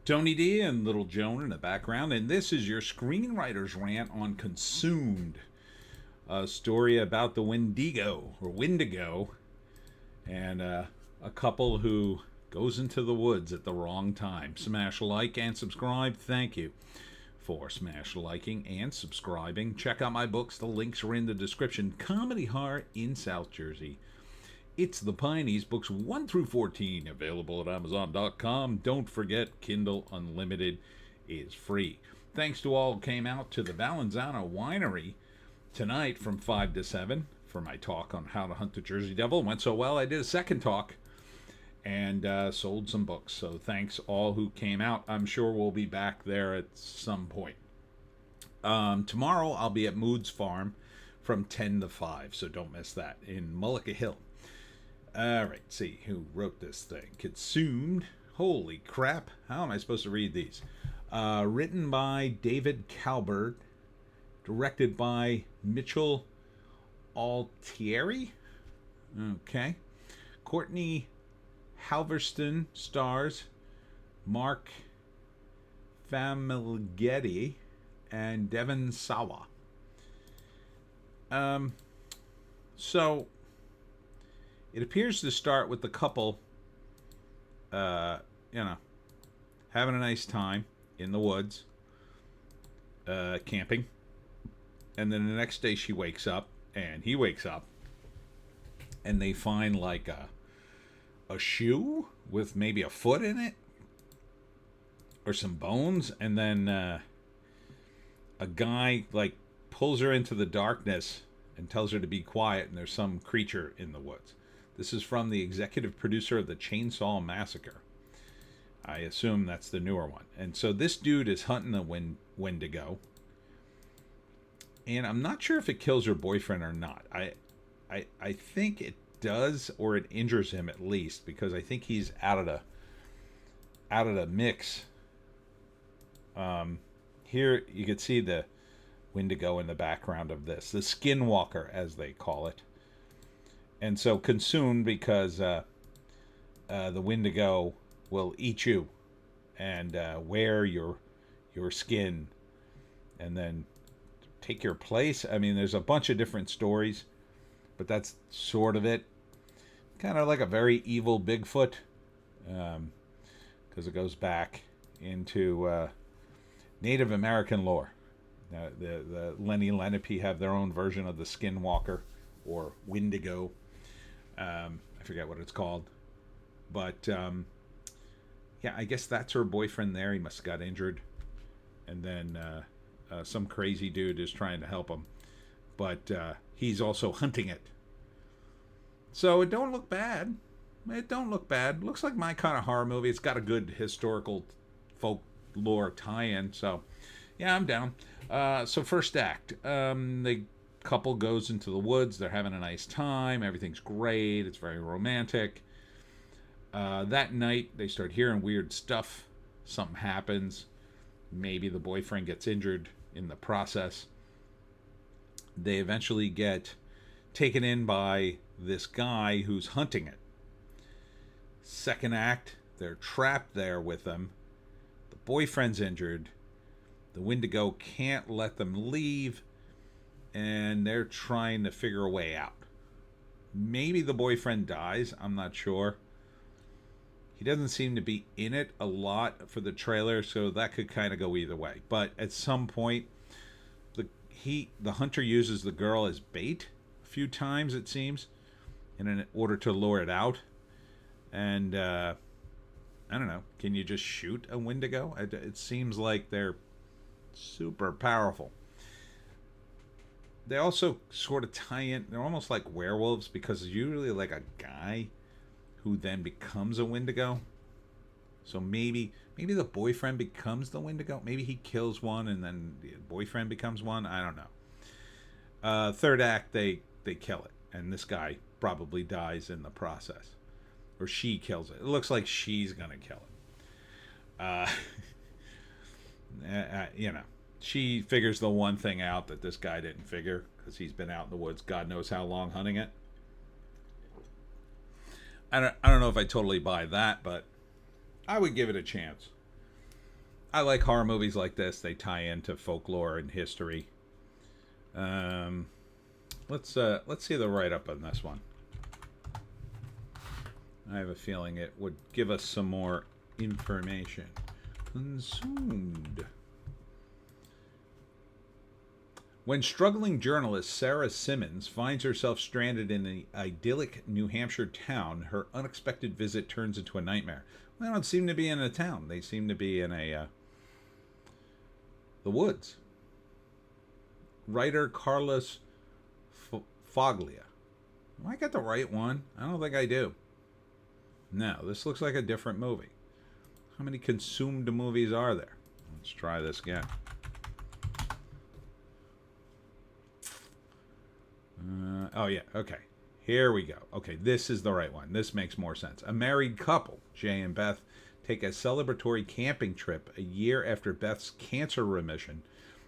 Tony D and Little Joan in the background, and this is your screenwriter's rant on Consumed, a story about the Wendigo, and a couple who goes into the woods at the wrong time. Smash like and subscribe. Thank you for smash liking and subscribing. Check out my books. The links are in the description. Comedy Horror in South Jersey. It's the Pineys, books 1 through 14, available at Amazon.com. Don't forget, Kindle Unlimited is free. Thanks to all who came out to the Valenzano Winery tonight from 5 to 7 for my talk on how to hunt the Jersey Devil. It went so well, I did a second talk and sold some books. So thanks all who came out. I'm sure we'll be back there at some point. Tomorrow I'll be at Mood's Farm from 10 to 5, so don't miss that, in Mullica Hill. All right, see who wrote this thing. Consumed. Holy crap. How am I supposed to read these? Written by David Calbert. Directed by Mitchell Altieri. Okay. Courtney Halverston stars. Mark Familgetti and Devon Sawa. So it appears to start with the couple, having a nice time in the woods, camping. And then the next day she wakes up, and he wakes up, and they find like a shoe with maybe a foot in it, or some bones. And then a guy like pulls her into the darkness and tells her to be quiet, and there's some creature in the woods. This is from the executive producer of the Chainsaw Massacre. I assume that's the newer one. And so this dude is hunting a Wendigo. And I'm not sure if it kills her boyfriend or not. I think it does, or it injures him at least, because I think he's out of the mix. Here you can see the Wendigo in the background of this. The Skinwalker, as they call it. And so consumed because the Wendigo will eat you and wear your skin and then take your place. I mean, there's a bunch of different stories, but that's sort of it. Kind of like a very evil Bigfoot, because it goes back into Native American lore. The Lenni Lenape have their own version of the Skinwalker or Wendigo. I forget what it's called. But, yeah, I guess that's her boyfriend there. He must have got injured. And then some crazy dude is trying to help him. But he's also hunting it. So it don't look bad. It don't look bad. Looks like my kind of horror movie. It's got a good historical folklore tie-in. So, yeah, I'm down. So first act. The couple goes into the woods. They're having a nice time. Everything's great. It's very romantic. That night, they start hearing weird stuff. Something happens. Maybe the boyfriend gets injured in the process. They eventually get taken in by this guy who's hunting it. Second act, they're trapped there with them. The boyfriend's injured. The Wendigo can't let them leave, and they're trying to figure a way out. Maybe the boyfriend dies. I'm not sure. He doesn't seem to be in it a lot for the trailer, so that could kind of go either way. But at some point, the hunter uses the girl as bait a few times, it seems, in order to lure it out. And I don't know. Can you just shoot a Wendigo? It seems like they're super powerful. They also sort of tie in. They're almost like werewolves, because it's usually like a guy who then becomes a Wendigo. So maybe the boyfriend becomes the Wendigo. Maybe he kills one and then the boyfriend becomes one. I don't know. Third act, they kill it, and this guy probably dies in the process, or she kills it. It looks like she's gonna kill it. She figures the one thing out that this guy didn't figure, because he's been out in the woods God knows how long hunting it. I don't know if I totally buy that, but I would give it a chance. I like horror movies like this. They tie into folklore and history. Um, let's see the write up on this one. I have a feeling it would give us some more information. Consumed. When struggling journalist Sarah Simmons finds herself stranded in an idyllic New Hampshire town, her unexpected visit turns into a nightmare. Well, they don't seem to be in a town. They seem to be in the woods. Writer Carlos Foglia. Am I got the right one? I don't think I do. No, this looks like a different movie. How many consumed movies are there? Let's try this again. Oh, yeah. Okay. Here we go. Okay, this is the right one. This makes more sense. A married couple, Jay and Beth, take a celebratory camping trip a year after Beth's cancer remission,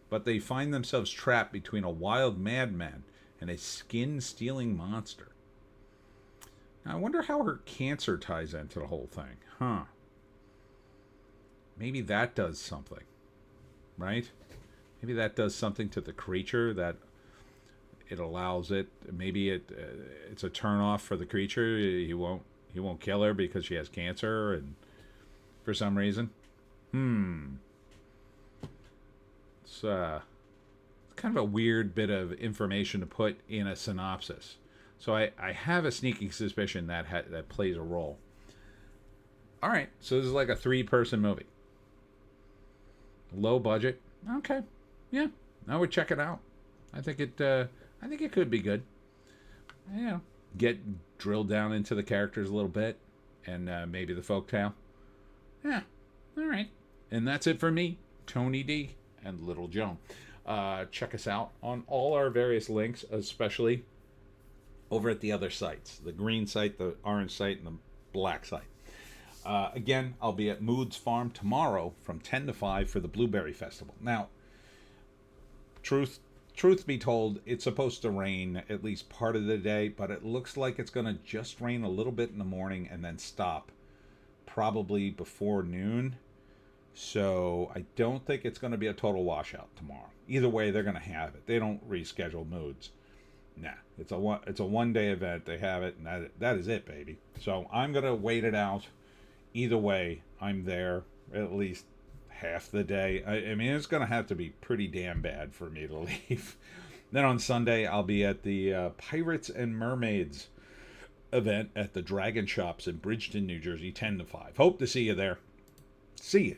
but they find themselves trapped between a wild madman and a skin-stealing monster. Now, I wonder how her cancer ties into the whole thing. Huh. Maybe that does something, right? Maybe that does something to the creature that it allows it. Maybe it's a turnoff for the creature. He won't kill her because she has cancer, and for some reason. It's kind of a weird bit of information to put in a synopsis. So I have a sneaking suspicion that that plays a role. All right, so this is like a 3-person movie. Low budget. Okay, yeah, I would check it out. I think it could be good. Yeah, get drilled down into the characters a little bit, and maybe the folktale. Yeah, all right. And that's it for me, Tony D and Little Joan. Check us out on all our various links, especially over at the other sites, the green site, the orange site, and the black site. Again, I'll be at Mood's Farm tomorrow from 10 to 5 for the Blueberry Festival. Now, truth be told, it's supposed to rain at least part of the day, but it looks like it's going to just rain a little bit in the morning and then stop probably before noon. So I don't think it's going to be a total washout tomorrow. Either way, they're going to have it. They don't reschedule Moods. Nah, it's a one-day event. They have it, and that is it, baby. So I'm going to wait it out. Either way, I'm there at least half the day. I mean, it's going to have to be pretty damn bad for me to leave. Then on Sunday, I'll be at the Pirates and Mermaids event at the Dragon Shops in Bridgeton, New Jersey, 10 to 5. Hope to see you there. See you.